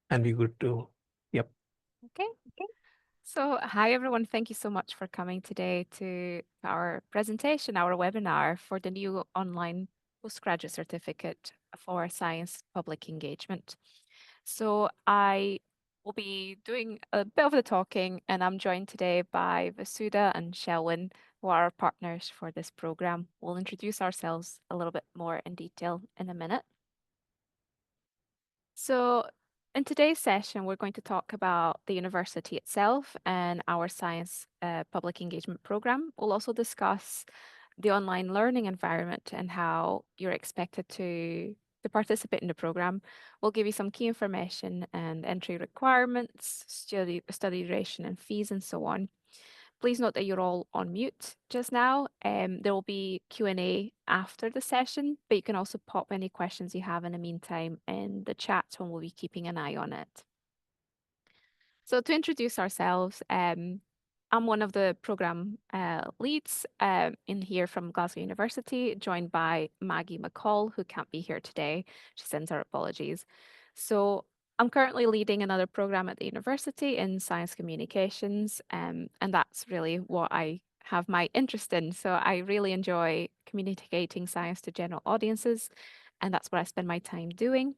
And we good to, yep. Okay. So, hi everyone. Thank you so much for coming today to our presentation, our webinar for the new online postgraduate certificate for science public engagement. So, I will be doing a bit of the talking, and I'm joined today by Vasuda and Shelwyn, who are our partners for this program. We'll introduce ourselves a little bit more in detail in a minute. So, in today's session, we're going to talk about the university itself and our science public engagement program. We'll also discuss the online learning environment and how you're expected to participate in the program. We'll give you some key information and entry requirements, study duration and fees, and so on. Please note that you're all on mute just now. There will be Q&A after the session, but you can also pop any questions you have in the meantime in the chat, and we'll be keeping an eye on it. So to introduce ourselves, I'm one of the program leads in here from Glasgow University, joined by Maggie McCall, who can't be here today. She sends her apologies. So I'm currently leading another program at the university in science communications, and that's really what I have my interest in. So I really enjoy communicating science to general audiences, and that's what I spend my time doing.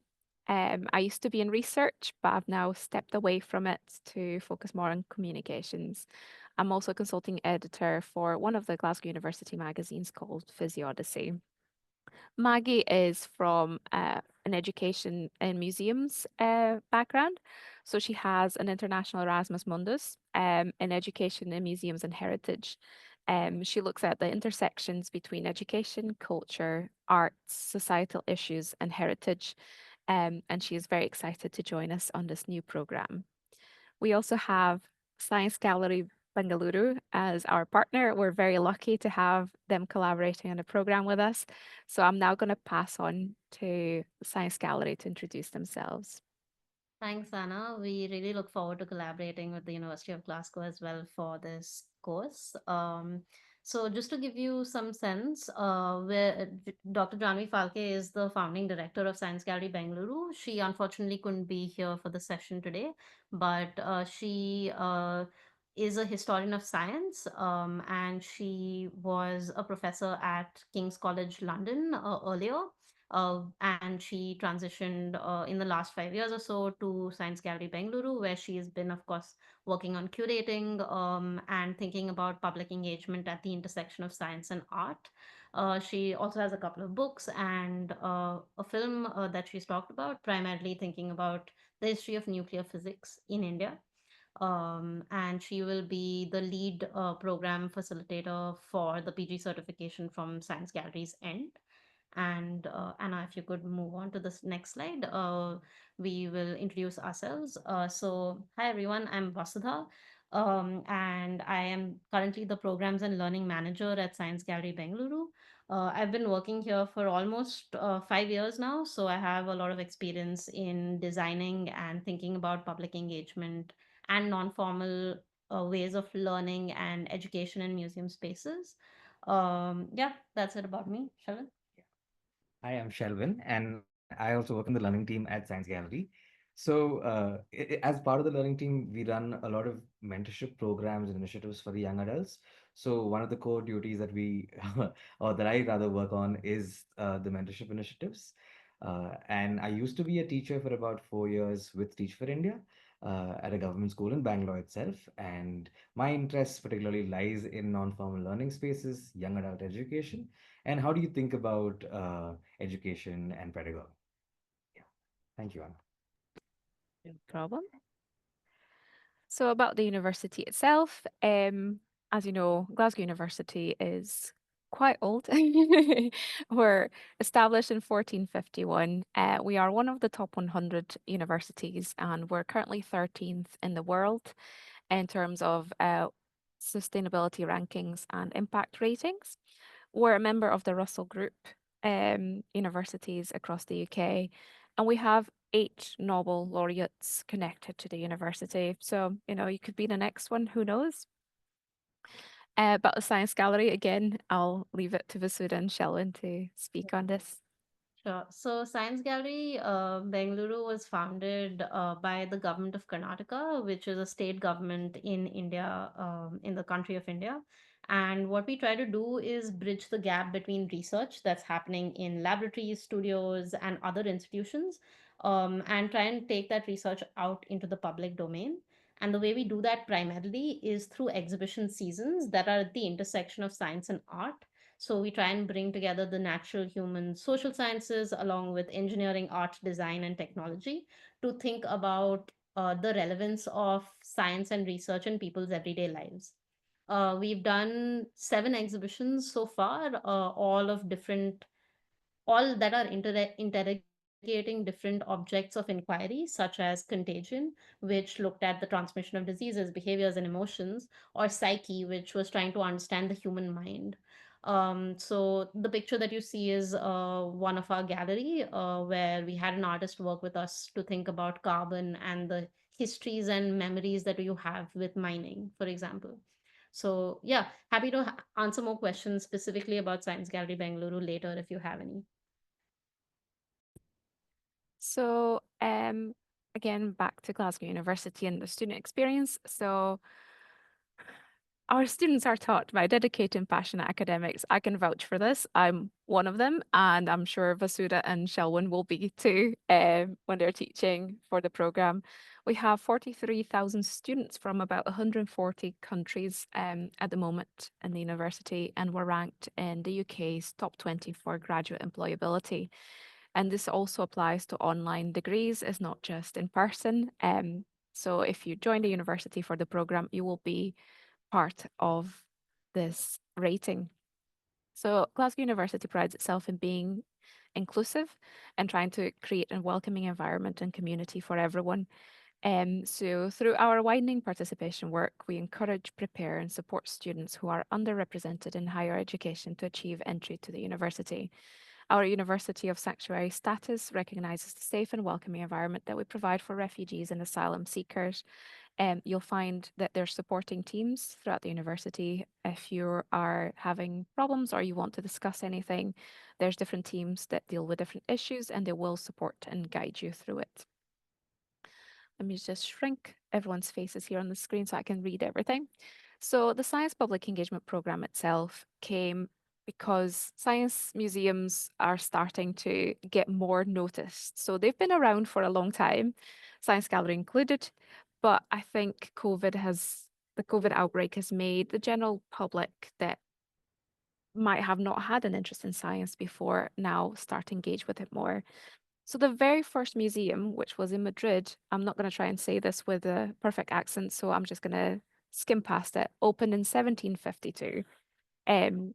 I used to be in research, but I've now stepped away from it to focus more on communications. I'm also a consulting editor for one of the Glasgow University magazines called Physiodyssey. Maggie is from an education and museums background. So she has an international Erasmus Mundus in education in museums and heritage. She looks at the intersections between education, culture, arts, societal issues, and heritage. And she is very excited to join us on this new program. We also have Science Gallery Bengaluru as our partner. We're very lucky to have them collaborating on a program with us. So I'm now going to pass on to Science Gallery to introduce themselves. Thanks, Anna. We really look forward to collaborating with the University of Glasgow as well for this course. So, just to give you some sense, Dr. Janvi Falke is the founding director of Science Gallery Bengaluru. She unfortunately couldn't be here for the session today, but she is a historian of science, and she was a professor at King's College London earlier, and she transitioned in the last 5 years or so to Science Gallery Bengaluru, where she has been, of course, working on curating and thinking about public engagement at the intersection of science and art. She also has a couple of books and a film that she's talked about, primarily thinking about the history of nuclear physics in India. And she will be the lead program facilitator for the PG certification from Science Gallery's end. And Anna, if you could move on to this next slide, we will introduce ourselves. So, hi everyone, I'm Vasudha, and I am currently the Programs and Learning Manager at Science Gallery Bengaluru. I've been working here for almost 5 years now, so I have a lot of experience in designing and thinking about public engagement and non-formal ways of learning and education in museum spaces. Yeah, that's it about me. Shalin? Hi, I'm Shelvin, and I also work in the learning team at Science Gallery. So, as part of the learning team, we run a lot of mentorship programs and initiatives for the young adults. So, one of the core duties that we, or that I rather work on, is the mentorship initiatives. And I used to be a teacher for about 4 years with Teach for India at a government school in Bangalore itself. And my interest particularly lies in non-formal learning spaces, young adult education, and how do you think about education and pedagogy? Yeah. Thank you, Anna. No problem. So about the university itself, as you know, Glasgow University is quite old. We're established in 1451. We are one of the top 100 universities, and we're currently 13th in the world in terms of sustainability rankings and impact ratings. We're a member of the Russell Group universities across the UK, and we have 8 Nobel laureates connected to the university. So, you could be the next one, who knows? But the Science Gallery, again, I'll leave it to Vasuda and Shelwyn to speak on this. Sure. So Science Gallery Bengaluru was founded by the government of Karnataka, which is a state government in India, in the country of India. And what we try to do is bridge the gap between research that's happening in laboratories, studios, and other institutions, and try and take that research out into the public domain. And the way we do that primarily is through exhibition seasons that are at the intersection of science and art. So we try and bring together the natural, human, social sciences along with engineering, art, design, and technology to think about the relevance of science and research in people's everyday lives. We've done 7 exhibitions so far, all that are interrogating different objects of inquiry, such as contagion, which looked at the transmission of diseases, behaviors, and emotions, or psyche, which was trying to understand the human mind. So the picture that you see is one of our gallery where we had an artist work with us to think about carbon and the histories and memories that you have with mining, for example. So yeah, happy to answer more questions specifically about Science Gallery Bengaluru later if you have any. So, again, back to Glasgow University and the student experience. So, our students are taught by dedicated and passionate academics. I can vouch for this. I'm one of them, and I'm sure Vasudha and Shelwyn will be too when they're teaching for the program. We have 43,000 students from about 140 countries at the moment in the university, and we're ranked in the UK's top 20 for graduate employability. And this also applies to online degrees, it's not just in person. So if you join the university for the program, you will be part of this rating. So Glasgow University prides itself in being inclusive and trying to create a welcoming environment and community for everyone. So through our widening participation work, we encourage, prepare and support students who are underrepresented in higher education to achieve entry to the university. Our University of Sanctuary status recognises the safe and welcoming environment that we provide for refugees and asylum seekers. You'll find that there's supporting teams throughout the university. If you are having problems or you want to discuss anything, there's different teams that deal with different issues and they will support and guide you through it. Let me just shrink everyone's faces here on the screen so I can read everything. So the Science Public Engagement Programme itself came because science museums are starting to get more noticed. So they've been around for a long time, Science Gallery included, but I think the COVID outbreak has made the general public that might have not had an interest in science before now start to engage with it more. So the very first museum, which was in Madrid, I'm not going to try and say this with a perfect accent, so I'm just going to skim past it, opened in 1752.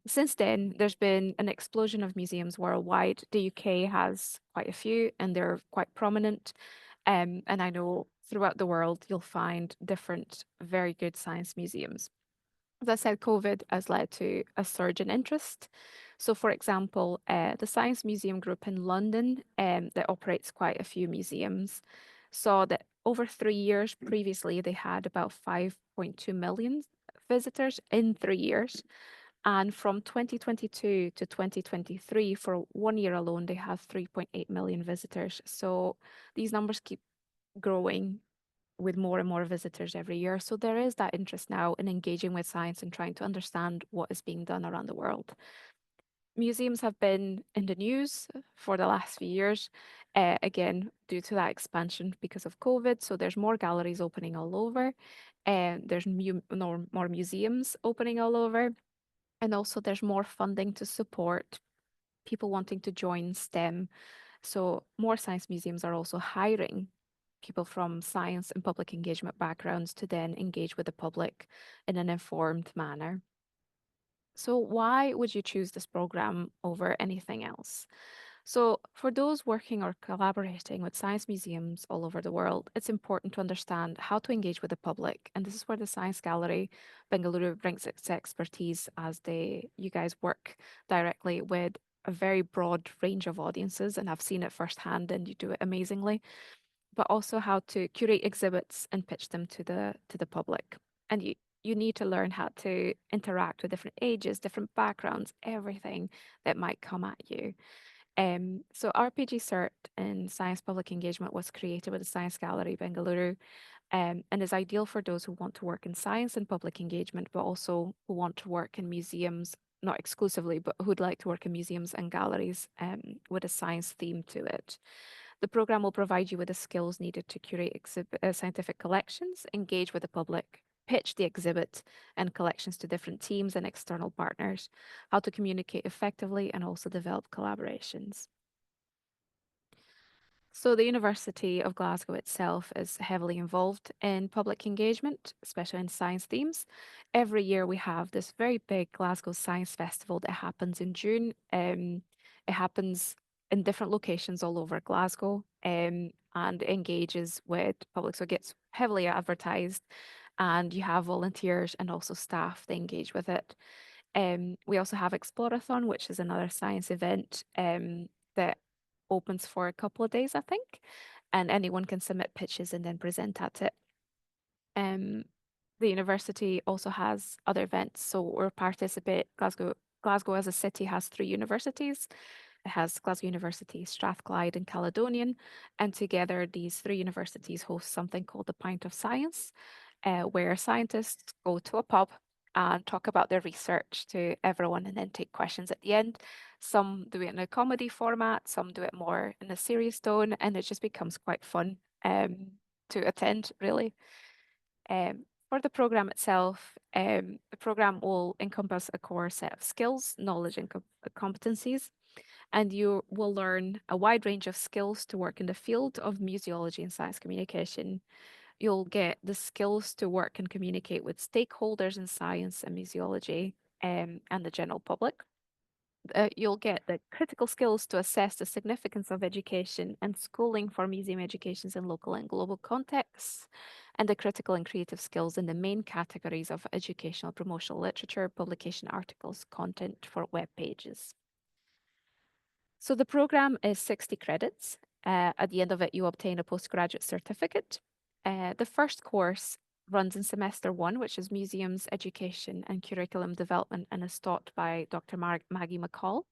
Since then, there's been an explosion of museums worldwide. The UK has quite a few, and they're quite prominent. And I know throughout the world, you'll find different very good science museums. As I said, COVID has led to a surge in interest. So, for example, the Science Museum Group in London, that operates quite a few museums, saw that over 3 years previously, they had about 5.2 million visitors in 3 years. And from 2022 to 2023, for 1 year alone, they have 3.8 million visitors. So these numbers keep growing with more and more visitors every year. So there is that interest now in engaging with science and trying to understand what is being done around the world. Museums have been in the news for the last few years, again, due to that expansion because of COVID. So there's more galleries opening all over, and there's more museums opening all over. And also there's more funding to support people wanting to join STEM. So more science museums are also hiring people from science and public engagement backgrounds to then engage with the public in an informed manner. So why would you choose this program over anything else? So for those working or collaborating with science museums all over the world, it's important to understand how to engage with the public. And this is where the Science Gallery Bengaluru brings its expertise as you guys work directly with a very broad range of audiences, and I've seen it firsthand and you do it amazingly, but also how to curate exhibits and pitch them to the public. And you need to learn how to interact with different ages, different backgrounds, everything that might come at you. So our PGCert in Science Public Engagement was created with the Science Gallery Bengaluru, and is ideal for those who want to work in science and public engagement, but also who want to work in museums, not exclusively, but who'd like to work in museums and galleries with a science theme to it. The program will provide you with the skills needed to curate scientific collections, engage with the public, pitch the exhibit and collections to different teams and external partners, how to communicate effectively, and also develop collaborations. So the University of Glasgow itself is heavily involved in public engagement, especially in science themes. Every year we have this very big Glasgow Science Festival that happens in June. It happens in different locations all over Glasgow, and engages with public, so it gets heavily advertised, and you have volunteers and also staff that engage with it. We also have Explorathon, which is another science event that opens for a couple of days, I think, and anyone can submit pitches and then present at it. The university also has other events, so we're participate. Glasgow as a city has 3 universities. It has Glasgow University, Strathclyde, and Caledonian, and together these 3 universities host something called the Pint of Science, where scientists go to a pub and talk about their research to everyone and then take questions at the end. Some do it in a comedy format, some do it more in a serious tone, and it just becomes quite fun to attend, really. For the program itself, the program will encompass a core set of skills, knowledge, and competencies, and you will learn a wide range of skills to work in the field of museology and science communication. You'll get the skills to work and communicate with stakeholders in science and museology, and the general public. You'll get the critical skills to assess the significance of education and schooling for museum educations in local and global contexts, and the critical and creative skills in the main categories of educational promotional literature, publication articles, content for web pages. So the program is 60 credits. At the end of it, you obtain a postgraduate certificate. The first course runs in semester 1, which is Museums, Education and Curriculum Development, and is taught by Dr. Maggie McCall.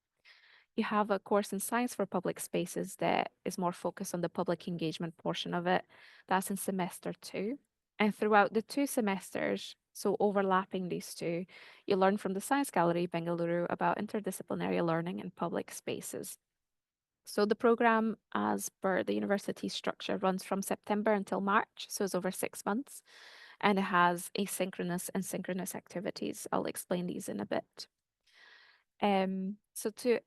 You have a course in Science for Public Spaces that is more focused on the public engagement portion of it. That's in semester 2. And throughout the 2 semesters, so overlapping these 2, you learn from the Science Gallery Bengaluru about interdisciplinary learning in public spaces. So the program, as per the university structure, runs from September until March, so it's over 6 months, and it has asynchronous and synchronous activities. I'll explain these in a bit. So to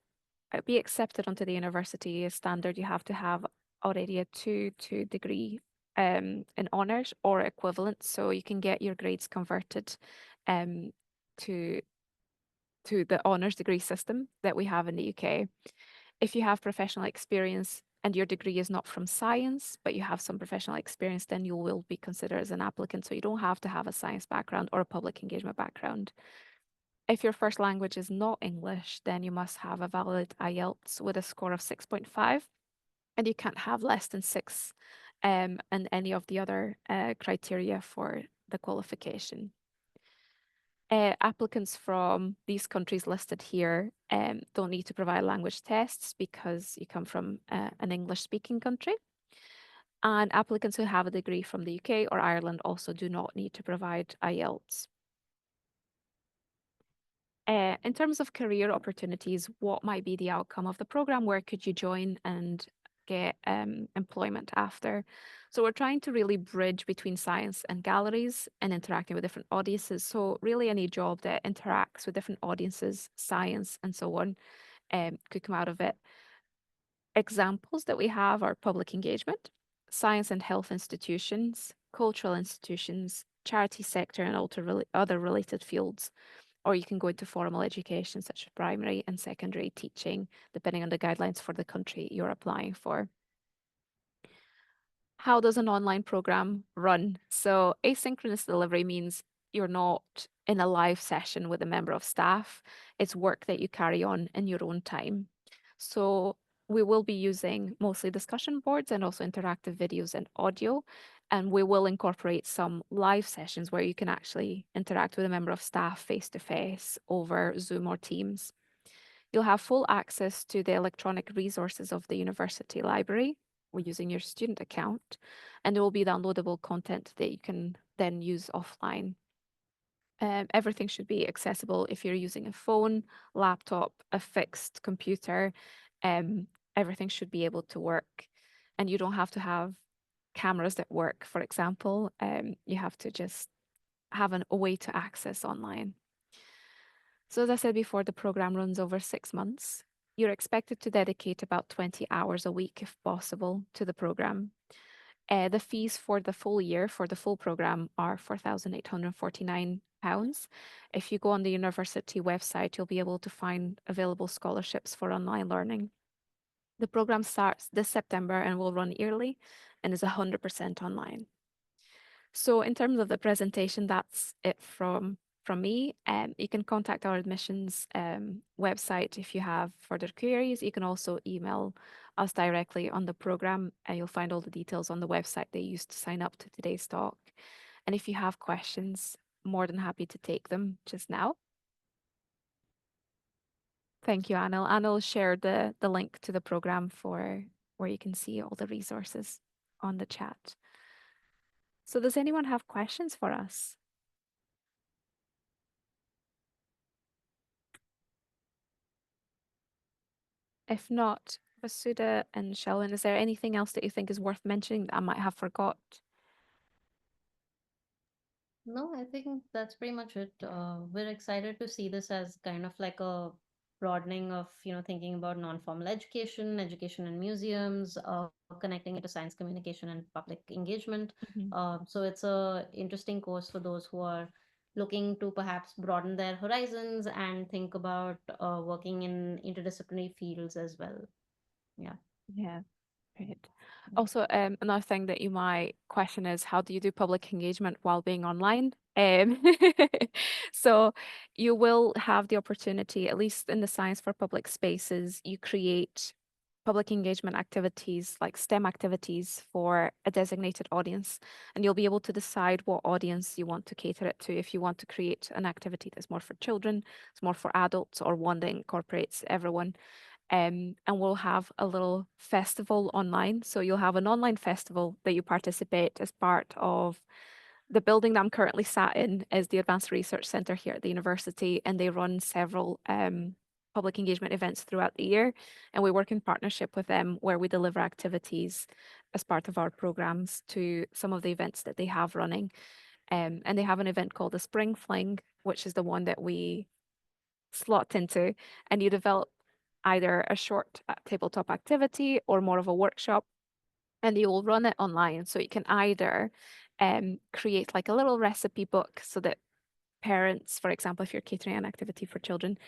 be accepted onto the university standard, you have to have already a 2 degree in honors or equivalent, so you can get your grades converted to the honors degree system that we have in the UK. If you have professional experience and your degree is not from science, but you have some professional experience, then you will be considered as an applicant. So you don't have to have a science background or a public engagement background. If your first language is not English, then you must have a valid IELTS with a score of 6.5, and you can't have less than 6 and any of the other criteria for the qualification. Applicants from these countries listed here don't need to provide language tests because you come from an English-speaking country. And applicants who have a degree from the UK or Ireland also do not need to provide IELTS. In terms of career opportunities, what might be the outcome of the program? Where could you join and get employment after? So we're trying to really bridge between science and galleries and interacting with different audiences. So really any job that interacts with different audiences, science and so on, could come out of it. Examples that we have are public engagement, science and health institutions, cultural institutions, charity sector, and other related fields. Or you can go into formal education, such as primary and secondary teaching, depending on the guidelines for the country you're applying for. How does an online program run? So asynchronous delivery means you're not in a live session with a member of staff. It's work that you carry on in your own time. So we will be using mostly discussion boards and also interactive videos and audio. And we will incorporate some live sessions where you can actually interact with a member of staff face to face over Zoom or Teams. You'll have full access to the electronic resources of the university library or using your student account, and there will be downloadable content that you can then use offline. Everything should be accessible if you're using a phone, laptop, a fixed computer. Everything should be able to work, and you don't have to have cameras that work, for example. You have to just have a way to access online. So as I said before, the program runs over 6 months. You're expected to dedicate about 20 hours a week, if possible, to the program. The fees for the full year for the full program are £4,849. If you go on the university website, you'll be able to find available scholarships for online learning. The program starts this September and will run yearly and is 100% online. So in terms of the presentation, that's it from me. You can contact our admissions website if you have further queries. You can also email us directly on the program, and you'll find all the details on the website they used to sign up to today's talk. And if you have questions, more than happy to take them just now. Thank you, Anil. Anil shared the link to the program for where you can see all the resources on the chat. So does anyone have questions for us? If not, Vasuda and Shelwyn, is there anything else that you think is worth mentioning that I might have forgot? No, I think that's pretty much it. We're excited to see this as kind of like a broadening of, thinking about non-formal education, education in museums, connecting it to science communication and public engagement. So it's a interesting course for those who are looking to perhaps broaden their horizons and think about working in interdisciplinary fields as well. Yeah. Yeah, great. Also, another thing that you might question is how do you do public engagement while being online? So you will have the opportunity, at least in the Science for Public Spaces, you create public engagement activities like STEM activities for a designated audience, and you'll be able to decide what audience you want to cater it to. If you want to create an activity that's more for children, it's more for adults, or one that incorporates everyone. And we'll have a little festival online. So you'll have an online festival that you participate as part of the building that I'm currently sat in is the Advanced Research Centre here at the university, and they run several public engagement events throughout the year. And we work in partnership with them where we deliver activities as part of our programs to some of the events that they have running. And they have an event called the Spring Fling, which is the one that we slot into, and you develop either a short tabletop activity or more of a workshop, and you will run it online. So you can either create like a little recipe book so that parents, for example, if you're catering an activity for children,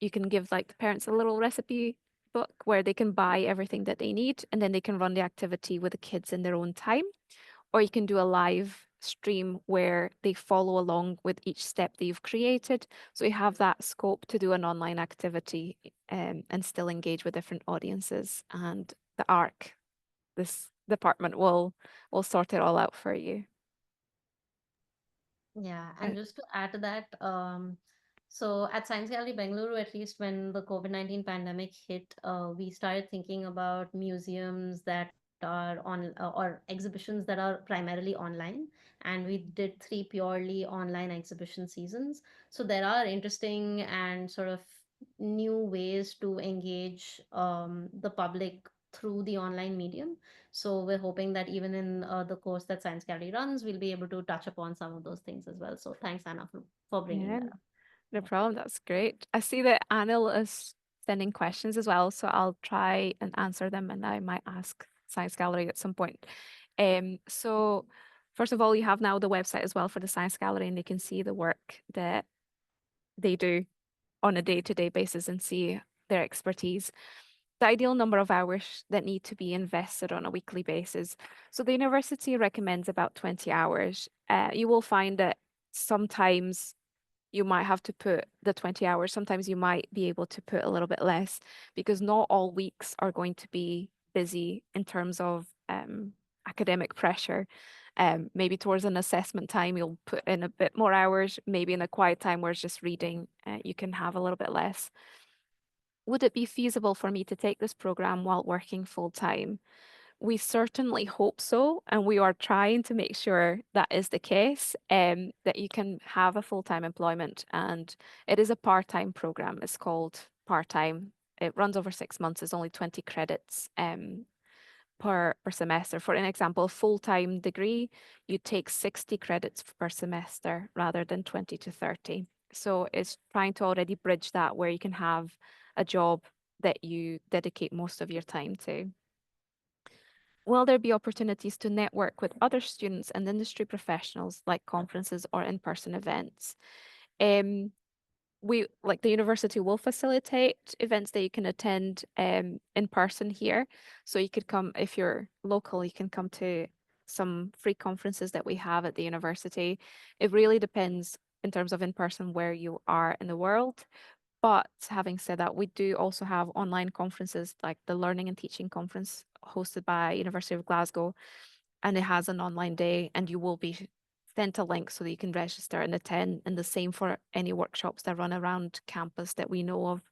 you can give like the parents a little recipe book where they can buy everything that they need, and then they can run the activity with the kids in their own time. Or you can do a live stream where they follow along with each step that you've created. So you have that scope to do an online activity and still engage with different audiences. And the ARC, this department, will sort it all out for you. Yeah, and just to add to that, so at Science Gallery Bengaluru, at least when the COVID-19 pandemic hit, we started thinking about museums that are on or exhibitions that are primarily online, and we did 3 purely online exhibition seasons. So there are interesting and sort of new ways to engage the public through the online medium. So we're hoping that even in the course that Science Gallery runs, we'll be able to touch upon some of those things as well. So thanks, Anna, for bringing Yeah, that up. no problem. That's great. I see that Anil is sending questions as well, so I'll try and answer them, and I might ask Science Gallery at some point. So first of all, you have now the website as well for the Science Gallery, and you can see the work that they do on a day-to-day basis and see their expertise. The ideal number of hours that need to be invested on a weekly basis. So the university recommends about 20 hours. You will find that sometimes you might have to put the 20 hours. Sometimes you might be able to put a little bit less because not all weeks are going to be busy in terms of academic pressure. Maybe towards an assessment time, you'll put in a bit more hours. Maybe in a quiet time where it's just reading, you can have a little bit less. would it be feasible for me to take this program while working full time? We certainly hope so, and we are trying to make sure that is the case, that you can have a full-time employment, and it is a part-time program. It's called part-time. It runs over 6 months. It's only 20 credits per semester. For an example, full-time degree, you take 60 credits per semester rather than 20 to 30. So it's trying to already bridge that where you can have a job that you dedicate most of your time to. Will there be opportunities to network with other students and industry professionals like conferences or in-person events? We, like the university, will facilitate events that you can attend in person here. So you could come, if you're local, you can come to some free conferences that we have at the university. It really depends in terms of in person where you are in the world. But having said that, we do also have online conferences like the Learning and Teaching Conference hosted by University of Glasgow, and it has an online day, and you will be sent a link so that you can register and attend, and the same for any workshops that run around campus that we know of.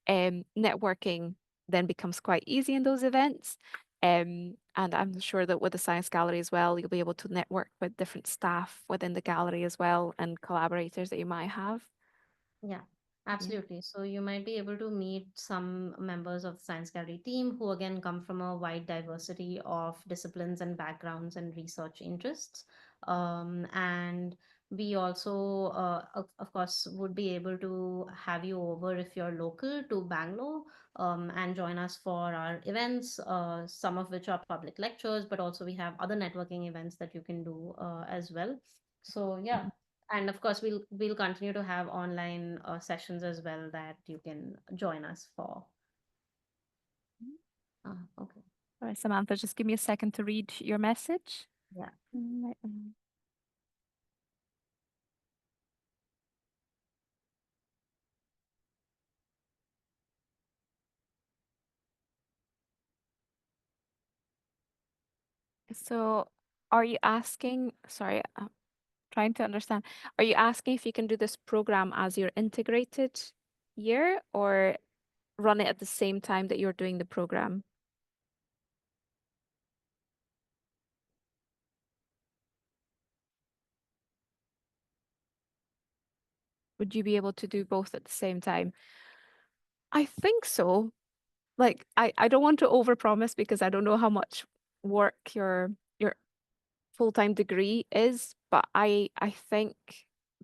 Networking then becomes quite easy in those events. And I'm sure that with the Science Gallery as well, you'll be able to network with different staff within the gallery as well and collaborators that you might have. Yeah, absolutely. So you might be able to meet some members of the Science Gallery team who again come from a wide diversity of disciplines and backgrounds and research interests. And we also, of course, would be able to have you over if you're local to Bangalore, and join us for our events, some of which are public lectures, but also we have other networking events that you can do as well. So yeah, and of course we'll continue to have online sessions as well that you can join us for. Okay. All right, Samantha, just give me a second to read your message. Yeah. So are you asking, sorry, I'm trying to understand, are you asking if you can do this program as your integrated year or run it at the same time that you're doing the program? Would you be able to do both at the same time? I think so. Like, I don't want to overpromise because I don't know how much work your full-time degree is, but I think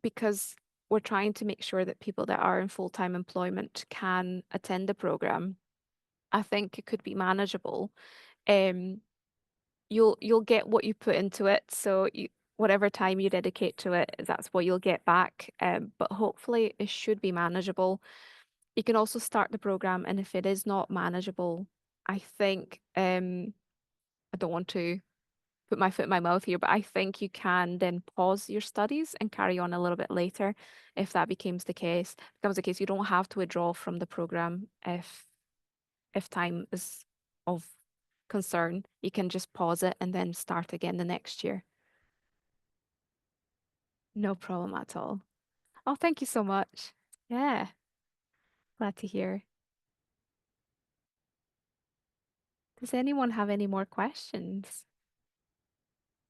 because we're trying to make sure that people that are in full-time employment can attend the program, I think it could be manageable. Um, you'll get what you put into it, so whatever time you dedicate to it, that's what you'll get back. But hopefully it should be manageable. You can also start the program, and if it is not manageable, I think I don't want to put my foot in my mouth here, but I think you can then pause your studies and carry on a little bit later if that becomes the case. You don't have to withdraw from the program if time is of concern. You can just pause it and then start again the next year. No problem at all. Oh, thank you so much. Yeah, glad to hear. Does anyone have any more questions?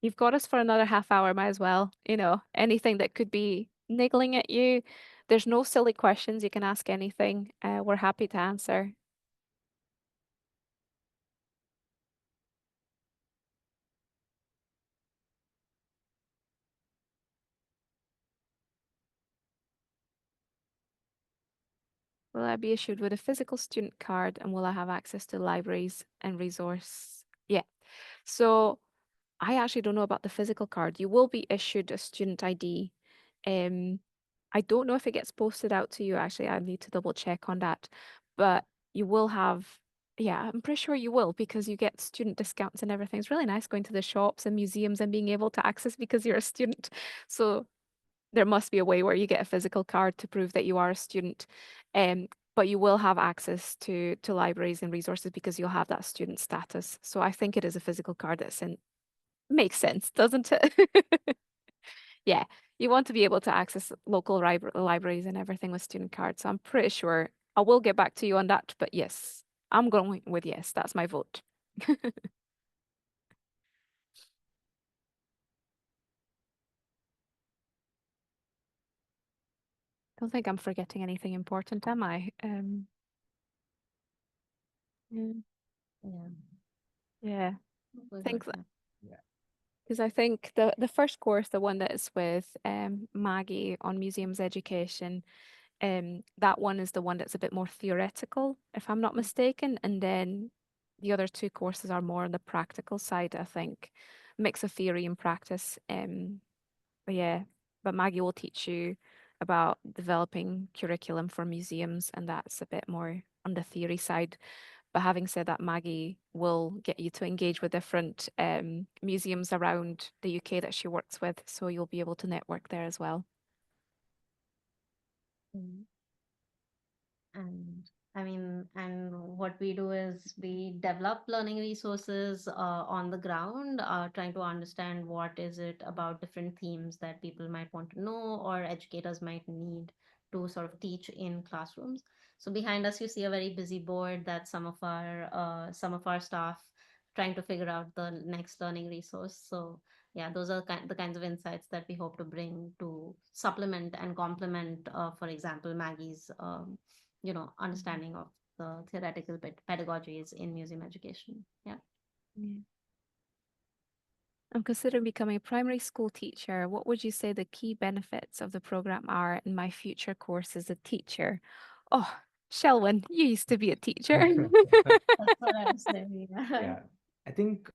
You've got us for another half hour, might as well. Anything that could be niggling at you. There's no silly questions. You can ask anything. We're happy to answer. Will I be issued with a physical student card and will I have access to libraries and resource? Yeah. So I actually don't know about the physical card. You will be issued a student ID. Um, I don't know if it gets posted out to you. Actually, I need to double check on that. But you will have, yeah, I'm pretty sure you will because you get student discounts and everything. It's really nice going to the shops and museums and being able to access because you're a student. So there must be a way where you get a physical card to prove that you are a student. But you will have access to libraries and resources because you'll have that student status. So I think it is a physical card that's in. Makes sense, doesn't it? Yeah, you want to be able to access local libraries and everything with student cards. So I'm pretty sure I will get back to you on that, but yes, I'm going with yes. That's my vote. Don't think I'm forgetting anything important, am I? Yeah. Yeah. Yeah. We're Think good, yeah. because I think the first course, the one that is with Maggie on museums education, that one is the one that's a bit more theoretical, if I'm not mistaken. And then the other two courses are more on the practical side, I think. Mix of theory and practice. But yeah, but Maggie will teach you about developing curriculum for museums, and that's a bit more on the theory side. But having said that, Maggie will get you to engage with different museums around the UK that she works with, so you'll be able to network there as well. Mm. And I mean, and what we do is we develop learning resources on the ground, trying to understand what is it about different themes that people might want to know or educators might need to sort of teach in classrooms. So behind us, you see a very busy board that some of our staff trying to figure out the next learning resource. So yeah, those are the kinds of insights that we hope to bring to supplement and complement, for example, Maggie's understanding of the theoretical pedagogies in museum education. Yeah. Yeah. I'm considering becoming a primary school teacher. What would you say the key benefits of the program are in my future course as a teacher? Oh, Shelwyn, you used to be a teacher. That's what I was saying. Yeah, I think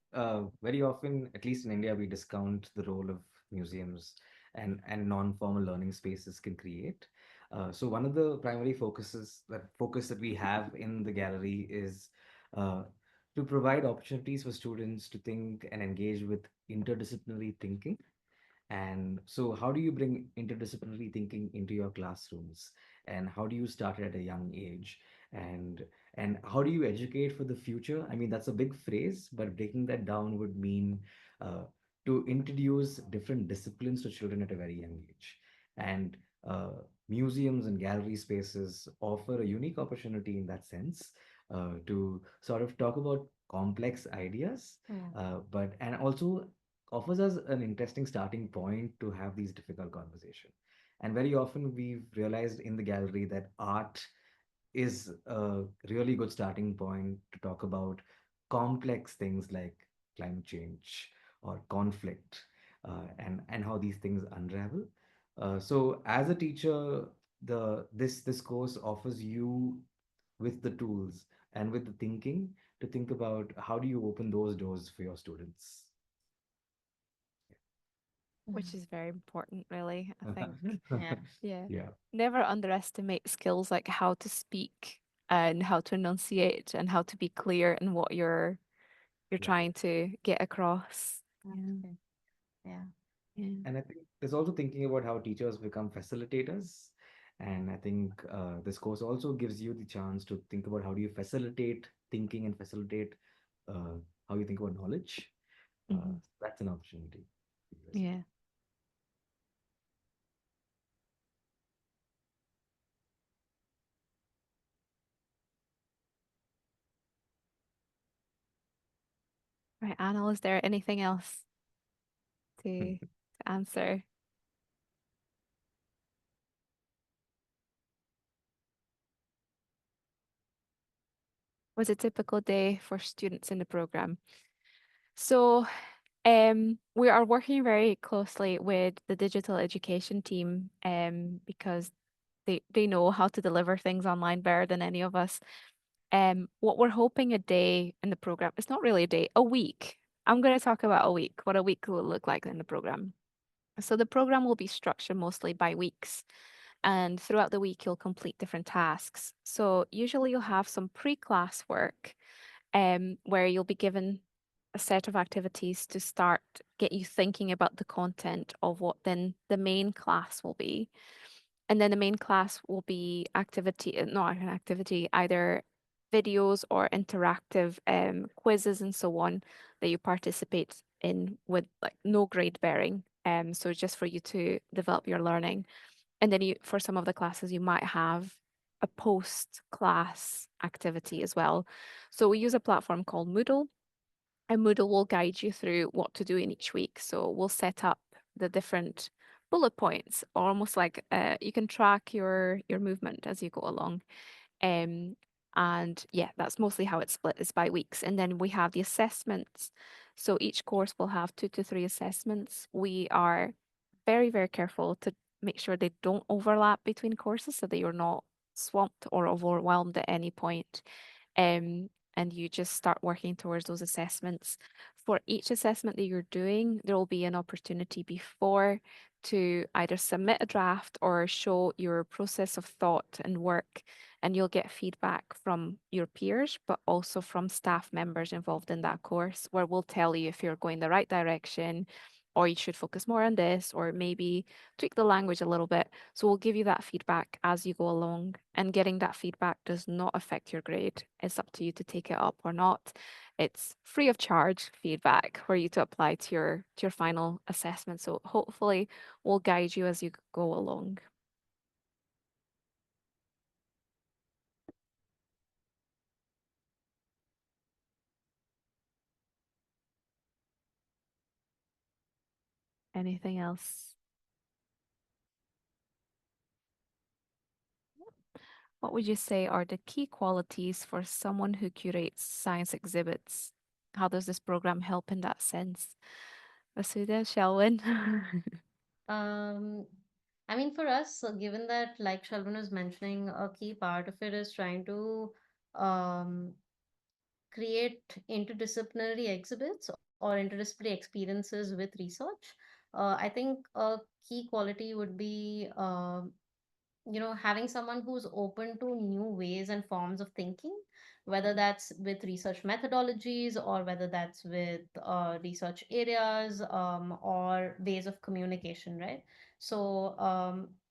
very often, at least in India, we discount the role of museums and non-formal learning spaces can create. So one of the primary focus that we have in the gallery is uh, to provide opportunities for students to think and engage with interdisciplinary thinking. And so, how do you bring interdisciplinary thinking into your classrooms? And how do you start it at a young age? And and how do you educate for the future? I mean, that's a big phrase, but breaking that down would mean uh, to introduce different disciplines to children at a very young age. And museums and gallery spaces offer a unique opportunity in that sense to sort of talk about complex ideas, Yeah. but and also offers us an interesting starting point to have these difficult conversations. And very often we've realized in the gallery that art is a really good starting point to talk about complex things like climate change or conflict, and how these things unravel. So as a teacher, this course offers you with the tools and with the thinking to think about how do you open those doors for your students. Which is very important, really, I think. Yeah. Yeah. Yeah. Never underestimate skills like how to speak and how to enunciate and how to be clear in what you're Yeah. trying to get across. Yeah. Okay. Yeah. Yeah. And I think there's also thinking about how teachers become facilitators. And I think this course also gives you the chance to think about how do you facilitate thinking and facilitate how you think about knowledge. Mhm. That's an opportunity. Yeah. Right, Anna, is there anything else to answer? Was a typical day for students in the program? So, we are working very closely with the digital education team, because they know how to deliver things online better than any of us. What we're hoping a day in the program, it's not really a day, a week. I'm going to talk about a week, what a week will look like in the program. So the program will be structured mostly by weeks. And throughout the week, you'll complete different tasks. So usually you'll have some pre-class work, where you'll be given a set of activities to start get you thinking about the content of what then the main class will be. And then the main class will be activity, not an activity, either videos or interactive quizzes and so on that you participate in with like no grade bearing. So just for you to develop your learning. And then you, for some of the classes, you might have a post-class activity as well. So we use a platform called Moodle, and Moodle will guide you through what to do in each week. So we'll set up the different bullet points, almost like you can track your movement as you go along. Um, and yeah, that's mostly how it's split, is by weeks. And then we have the assessments. So each course will have 2 to 3 assessments. We are very, very careful to make sure they don't overlap between courses so that you're not swamped or overwhelmed at any point. And you just start working towards those assessments. For each assessment that you're doing, there will be an opportunity before to either submit a draft or show your process of thought and work, and you'll get feedback from your peers, but also from staff members involved in that course, where we'll tell you if you're going the right direction, or you should focus more on this, or maybe tweak the language a little bit. So we'll give you that feedback as you go along, and getting that feedback does not affect your grade. It's up to you to take it up or not. It's free of charge feedback for you to apply to your final assessment. So hopefully we'll guide you as you go along. Anything else? What would you say are the key qualities for someone who curates science exhibits? How does this program help in that sense? Vasudha, Shelwyn? Um, I mean, for us, given that, like Shelvin was mentioning, a key part of it is trying to um, create interdisciplinary exhibits or interdisciplinary experiences with research. I think a key quality would be having someone who's open to new ways and forms of thinking, whether that's with research methodologies or whether that's with research areas, or ways of communication, right? So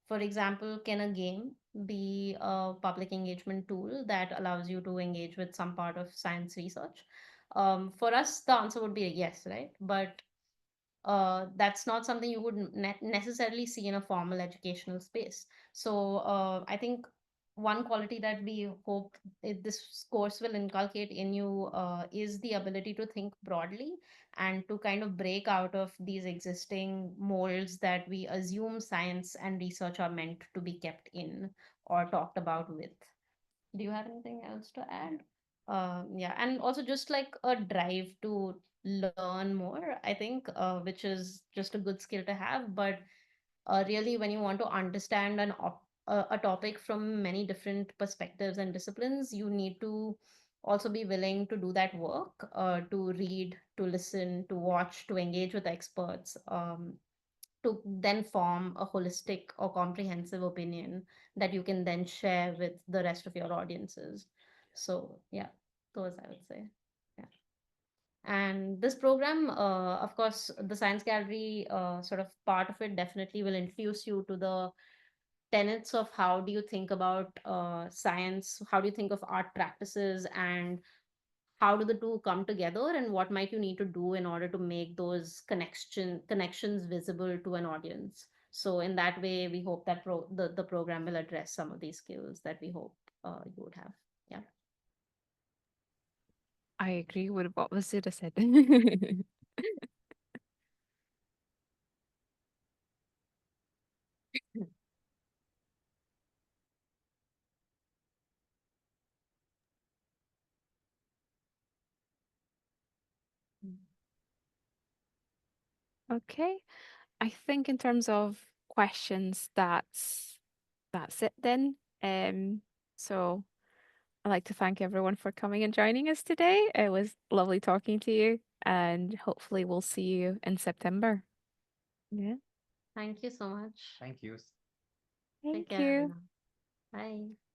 for example, can a game be a public engagement tool that allows you to engage with some part of science research? For us, the answer would be a yes, right? But that's not something you would necessarily see in a formal educational space. So I think one quality that we hope this course will inculcate in you is the ability to think broadly and to kind of break out of these existing molds that we assume science and research are meant to be kept in or talked about with. Do you have anything else to add? Yeah, and also just like a drive to learn more, I think, which is just a good skill to have. But really, when you want to understand a topic from many different perspectives and disciplines, you need to also be willing to do that work, to read, to listen, to watch, to engage with experts. To then form a holistic or comprehensive opinion that you can then share with the rest of your audiences. So yeah, those I would say. Yeah. And this program, of course, the Science Gallery sort of part of it definitely will introduce you to the tenets of how do you think about science, how do you think of art practices, and how do the two come together, and what might you need to do in order to make those connections visible to an audience. So in that way, we hope that the program will address some of these skills that we hope you would have. Yeah. I agree with what Vasudha said. Okay. I think in terms of questions, that's it then. So I'd like to thank everyone for coming and joining us today. It was lovely talking to you, and hopefully we'll see you in September. Yeah. Thank you so much. Thank you. Take Thank care, you. everyone. Bye.